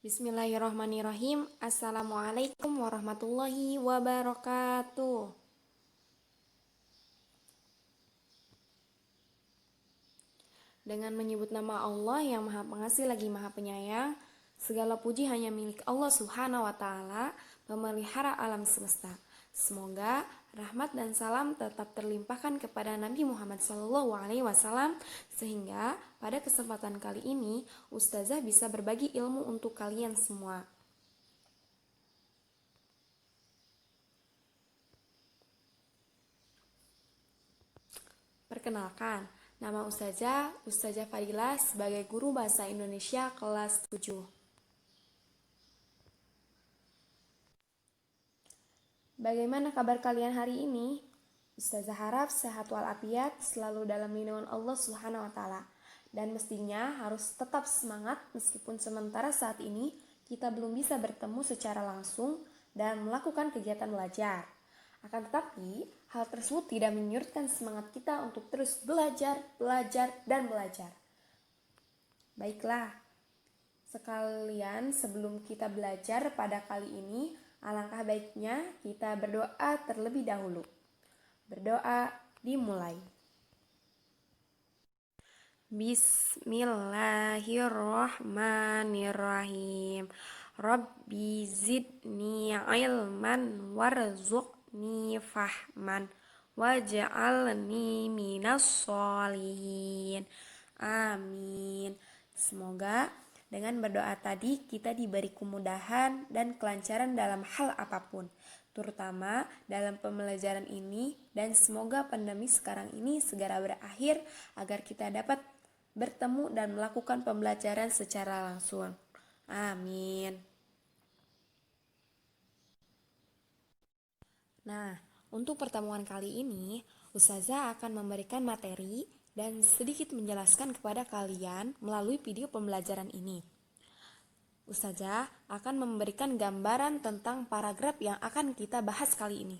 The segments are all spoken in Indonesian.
Bismillahirrahmanirrahim. Assalamualaikum warahmatullahi wabarakatuh. Dengan menyebut nama Allah yang Maha Pengasih lagi Maha Penyayang, segala puji hanya milik Allah Subhanahu wa Ta'ala, pemelihara alam semesta. Semoga rahmat dan salam tetap terlimpahkan kepada Nabi Muhammad SAW, sehingga pada kesempatan kali ini Ustazah bisa berbagi ilmu untuk kalian semua. Perkenalkan, nama Ustazah Fadilah sebagai guru bahasa Indonesia kelas 7. Bagaimana kabar kalian hari ini? Ustazah harap sehat walafiat, selalu dalam lindungan Allah Subhanahu wa Ta'ala. Dan mestinya harus tetap semangat meskipun sementara saat ini kita belum bisa bertemu secara langsung dan melakukan kegiatan belajar. Akan tetapi, hal tersebut tidak menyurutkan semangat kita untuk terus belajar, dan belajar. Baiklah, sekalian sebelum kita belajar pada kali ini, alangkah baiknya kita berdoa terlebih dahulu. Berdoa dimulai. Bismillahirrahmanirrahim. Rabbi zidni ilman warzuqni fahman waj'alni minas sholihin. Amin. Semoga dengan berdoa tadi kita diberi kemudahan dan kelancaran dalam hal apapun, terutama dalam pembelajaran ini, dan semoga pandemi sekarang ini segera berakhir agar kita dapat bertemu dan melakukan pembelajaran secara langsung. Amin. Nah, untuk pertemuan kali ini, Ustazah akan memberikan materi dan sedikit menjelaskan kepada kalian melalui video pembelajaran ini. Ustazah akan memberikan gambaran tentang paragraf yang akan kita bahas kali ini.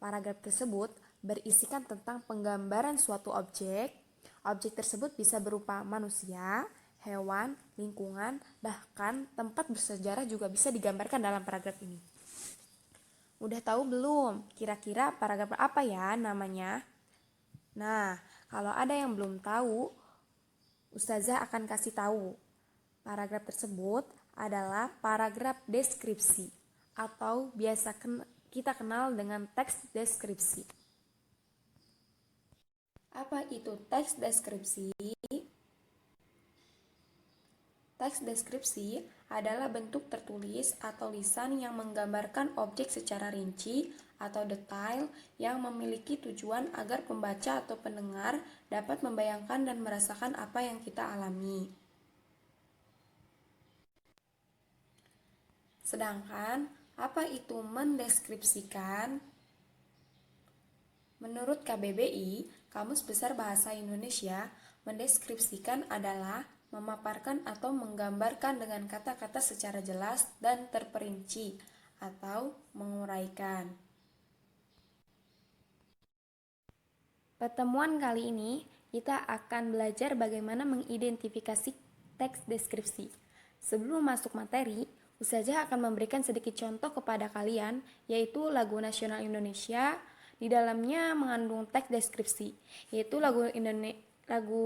Paragraf tersebut berisikan tentang penggambaran suatu objek. Objek tersebut bisa berupa manusia, hewan, lingkungan, bahkan tempat bersejarah juga bisa digambarkan dalam paragraf ini. Udah tahu belum? Kira-kira paragraf apa ya namanya? Nah, kalau ada yang belum tahu, Ustazah akan kasih tahu. Paragraf tersebut adalah paragraf deskripsi atau biasa kita kenal dengan teks deskripsi. Apa itu teks deskripsi? Teks deskripsi adalah bentuk tertulis atau lisan yang menggambarkan objek secara rinci atau detail yang memiliki tujuan agar pembaca atau pendengar dapat membayangkan dan merasakan apa yang kita alami. Sedangkan, apa itu mendeskripsikan? Menurut KBBI, Kamus Besar Bahasa Indonesia, mendeskripsikan adalah memaparkan atau menggambarkan dengan kata-kata secara jelas dan terperinci atau menguraikan. Pertemuan kali ini kita akan belajar bagaimana mengidentifikasi teks deskripsi. Sebelum masuk materi, Ustazah akan memberikan sedikit contoh kepada kalian, yaitu lagu nasional Indonesia. Di dalamnya mengandung teks deskripsi, yaitu lagu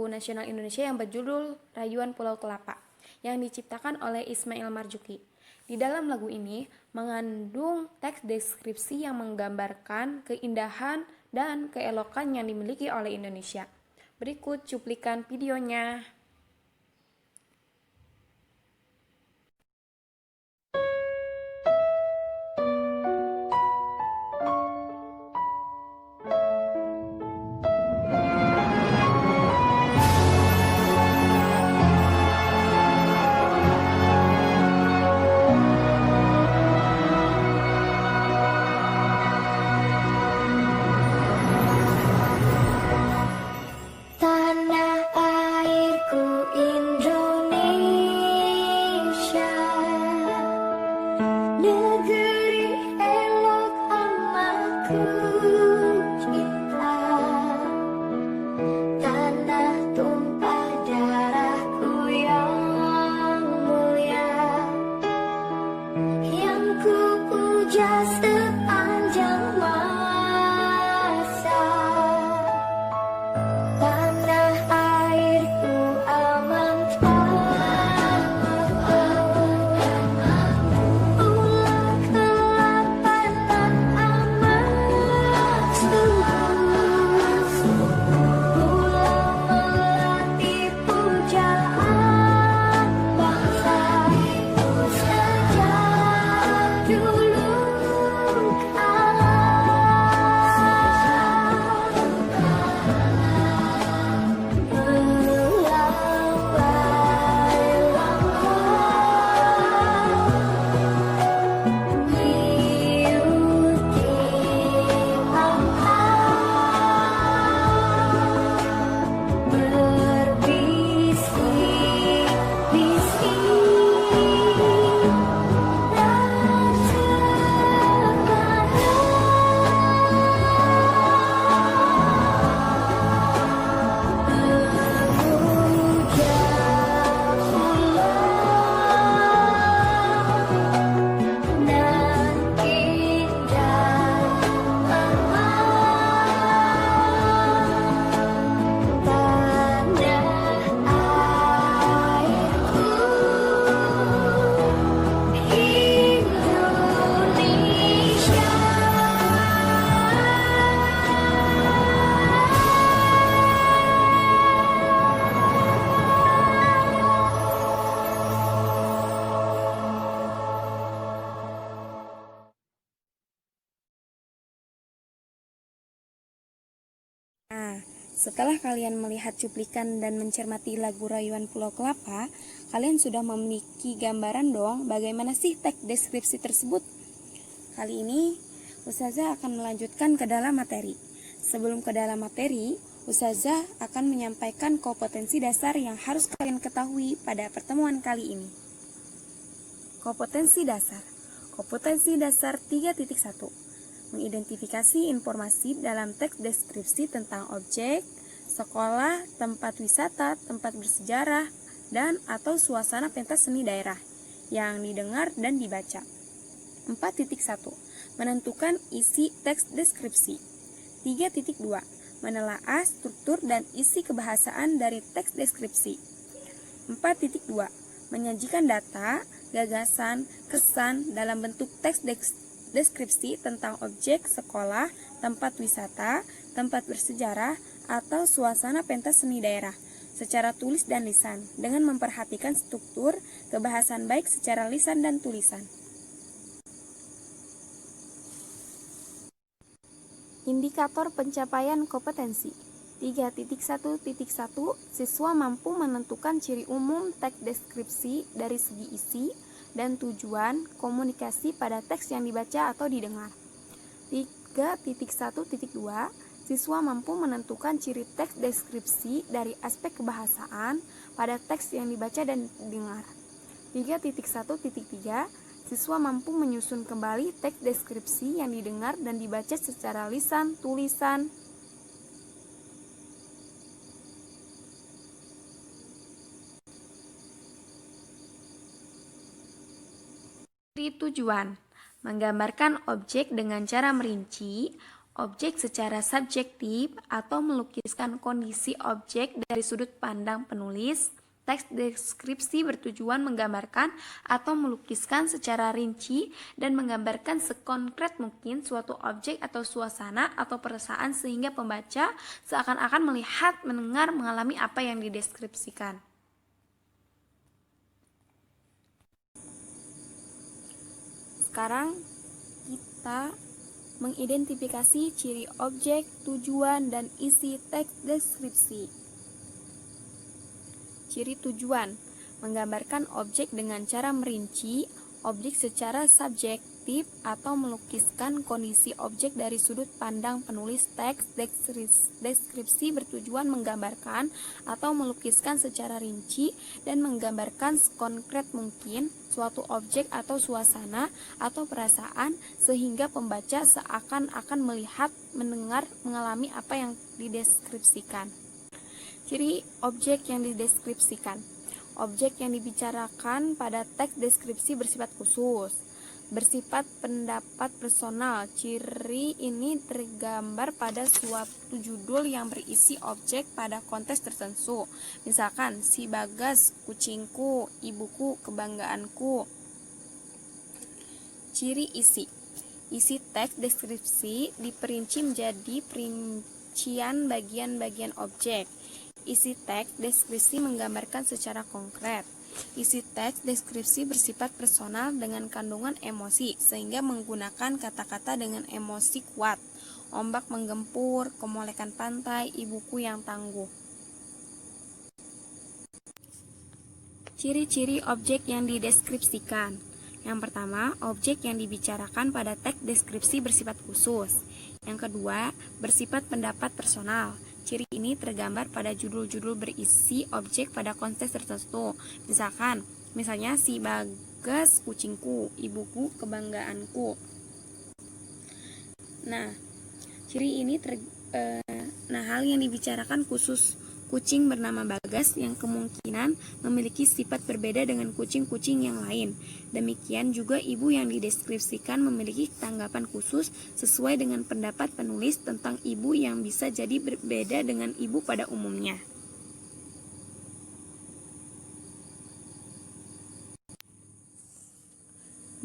nasional Indonesia yang berjudul Rayuan Pulau Kelapa, yang diciptakan oleh Ismail Marzuki. Di dalam lagu ini mengandung teks deskripsi yang menggambarkan keindahan dan keelokan yang dimiliki oleh Indonesia. Berikut cuplikan videonya. Tanah airku puja sepanjang masa. Tanah airku aman, ulang kelaparan aman, ulang melatih pujaan bangsa sejak dulu kala. Nah, setelah kalian melihat cuplikan dan mencermati lagu Rayuan Pulau Kelapa, kalian sudah memiliki gambaran dong bagaimana sih teks deskripsi tersebut. Kali ini, Ustazah akan melanjutkan ke dalam materi. Sebelum ke dalam materi, Ustazah akan menyampaikan kompetensi dasar yang harus kalian ketahui pada pertemuan kali ini. Kompetensi dasar. Kompetensi dasar 3.1. Mengidentifikasi informasi dalam teks deskripsi tentang objek, sekolah, tempat wisata, tempat bersejarah, dan atau suasana pentas seni daerah yang didengar dan dibaca. 4.1. Menentukan isi teks deskripsi. 3.2. Menelaah struktur dan isi kebahasaan dari teks deskripsi. 4.2. Menyajikan data, gagasan, kesan dalam bentuk teks deskripsi tentang objek, sekolah, tempat wisata, tempat bersejarah, atau suasana pentas seni daerah secara tulis dan lisan dengan memperhatikan struktur kebahasan baik secara lisan dan tulisan. Indikator pencapaian kompetensi. 3.1.1 Siswa mampu menentukan ciri umum teks deskripsi dari segi isi dan tujuan komunikasi pada teks yang dibaca atau didengar. 3.1.2 Siswa mampu menentukan ciri teks deskripsi dari aspek kebahasaan pada teks yang dibaca dan didengar. 3.1.3 Siswa mampu menyusun kembali teks deskripsi yang didengar dan dibaca secara lisan, tulisan. Tujuan: menggambarkan objek dengan cara merinci objek secara subjektif atau melukiskan kondisi objek dari sudut pandang penulis. Teks deskripsi bertujuan menggambarkan atau melukiskan secara rinci dan menggambarkan sekonkret mungkin suatu objek atau suasana atau perasaan sehingga pembaca seakan-akan melihat, mendengar, mengalami apa yang dideskripsikan. Sekarang kita mengidentifikasi ciri objek, tujuan, dan isi teks deskripsi. Ciri tujuan: menggambarkan objek dengan cara merinci objek secara subjektif atau melukiskan kondisi objek dari sudut pandang penulis. Teks deskripsi bertujuan menggambarkan atau melukiskan secara rinci dan menggambarkan sekonkret mungkin suatu objek atau suasana atau perasaan sehingga pembaca seakan-akan melihat, mendengar, mengalami apa yang dideskripsikan. Ciri objek yang dideskripsikan. Objek yang dibicarakan pada teks deskripsi bersifat khusus. bersifat pendapat personal. Ciri ini tergambar pada suatu judul yang berisi objek pada konteks tertentu. Misalkan, si Bagas, kucingku, ibuku, kebanggaanku. Ciri isi. Isi teks deskripsi diperinci menjadi perincian bagian-bagian objek. Isi teks deskripsi menggambarkan secara konkret. Isi teks deskripsi bersifat personal dengan kandungan emosi, sehingga menggunakan kata-kata dengan emosi kuat. Ombak menggempur, kemolekan pantai, ibuku yang tangguh. Ciri-ciri objek yang dideskripsikan. Yang pertama, objek yang dibicarakan pada teks deskripsi bersifat khusus. Yang kedua, bersifat pendapat personal. Ciri ini tergambar pada judul-judul berisi objek pada konteks tertentu. Misalnya si Bagas, kucingku, ibuku, kebanggaanku. Hal yang dibicarakan khusus kucing bernama Bagas yang kemungkinan memiliki sifat berbeda dengan kucing-kucing yang lain. Demikian juga ibu yang dideskripsikan memiliki tanggapan khusus sesuai dengan pendapat penulis tentang ibu yang bisa jadi berbeda dengan ibu pada umumnya.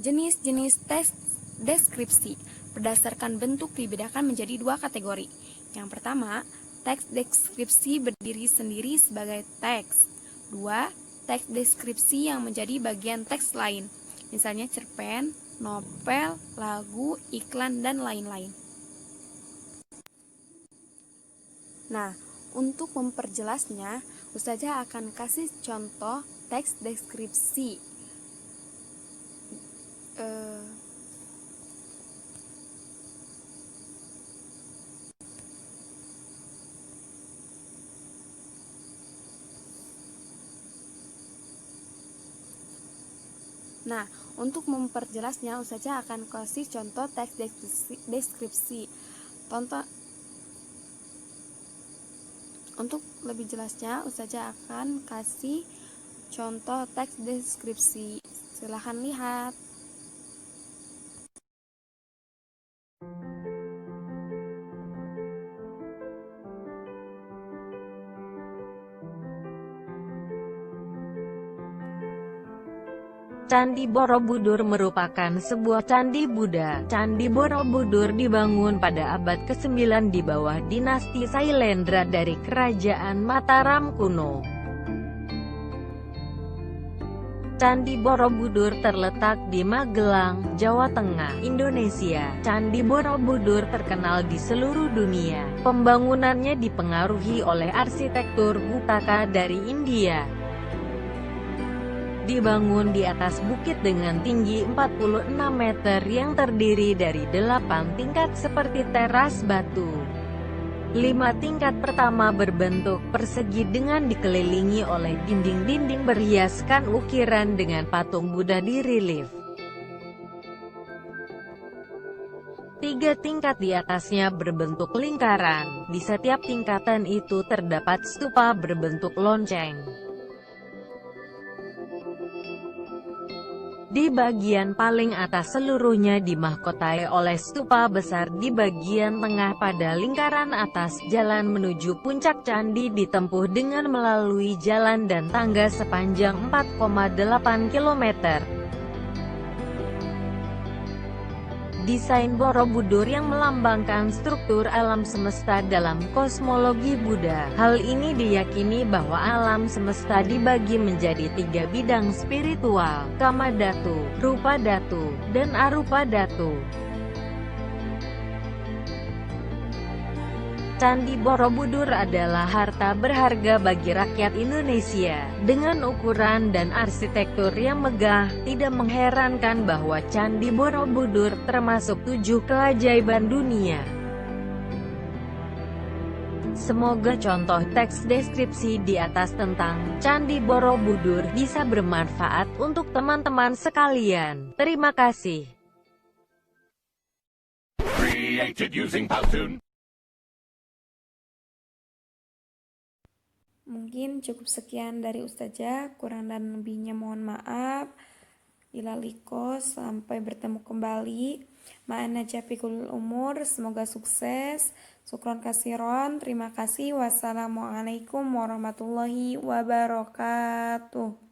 Jenis-jenis teks deskripsi berdasarkan bentuk dibedakan menjadi dua kategori. Yang pertama, teks deskripsi berdiri sendiri sebagai teks. 2. Teks deskripsi yang menjadi bagian teks lain, misalnya cerpen, novel, lagu, iklan, dan lain-lain. Untuk memperjelasnya, Ustazah akan kasih contoh teks deskripsi. Untuk memperjelasnya, Ustazah akan kasih contoh teks deskripsi. Untuk lebih jelasnya, Ustazah akan kasih contoh teks deskripsi. Silahkan lihat. Candi Borobudur merupakan sebuah candi Buddha. Candi Borobudur dibangun pada abad ke-9 di bawah dinasti Sailendra dari Kerajaan Mataram kuno. Candi Borobudur terletak di Magelang, Jawa Tengah, Indonesia. Candi Borobudur terkenal di seluruh dunia. Pembangunannya dipengaruhi oleh arsitektur Guptaka dari India. Dibangun di atas bukit dengan tinggi 46 meter yang terdiri dari 8 tingkat seperti teras batu. 5 tingkat pertama berbentuk persegi dengan dikelilingi oleh dinding-dinding berhiaskan ukiran dengan patung Buddha di relief. 3 tingkat di atasnya berbentuk lingkaran. Di setiap tingkatan itu terdapat stupa berbentuk lonceng. Di bagian paling atas seluruhnya dimahkotai oleh stupa besar. Di bagian tengah pada lingkaran atas, jalan menuju puncak candi ditempuh dengan melalui jalan dan tangga sepanjang 4,8 km. Desain Borobudur yang melambangkan struktur alam semesta dalam kosmologi Buddha. Hal ini diyakini bahwa alam semesta dibagi menjadi 3 bidang spiritual, Kama Dhatu, Rupa Dhatu, dan Arupa Dhatu. Candi Borobudur adalah harta berharga bagi rakyat Indonesia. Dengan ukuran dan arsitektur yang megah, tidak mengherankan bahwa Candi Borobudur termasuk 7 keajaiban dunia. Semoga contoh teks deskripsi di atas tentang Candi Borobudur bisa bermanfaat untuk teman-teman sekalian. Terima kasih. Created using Powtoon. Mungkin cukup sekian dari Ustazah, kurang dan lebihnya mohon maaf. ilaliko, sampai bertemu kembali. Ma'ana jafikul umur, semoga sukses. Sukron kasiron, terima kasih. Wassalamualaikum warahmatullahi wabarakatuh.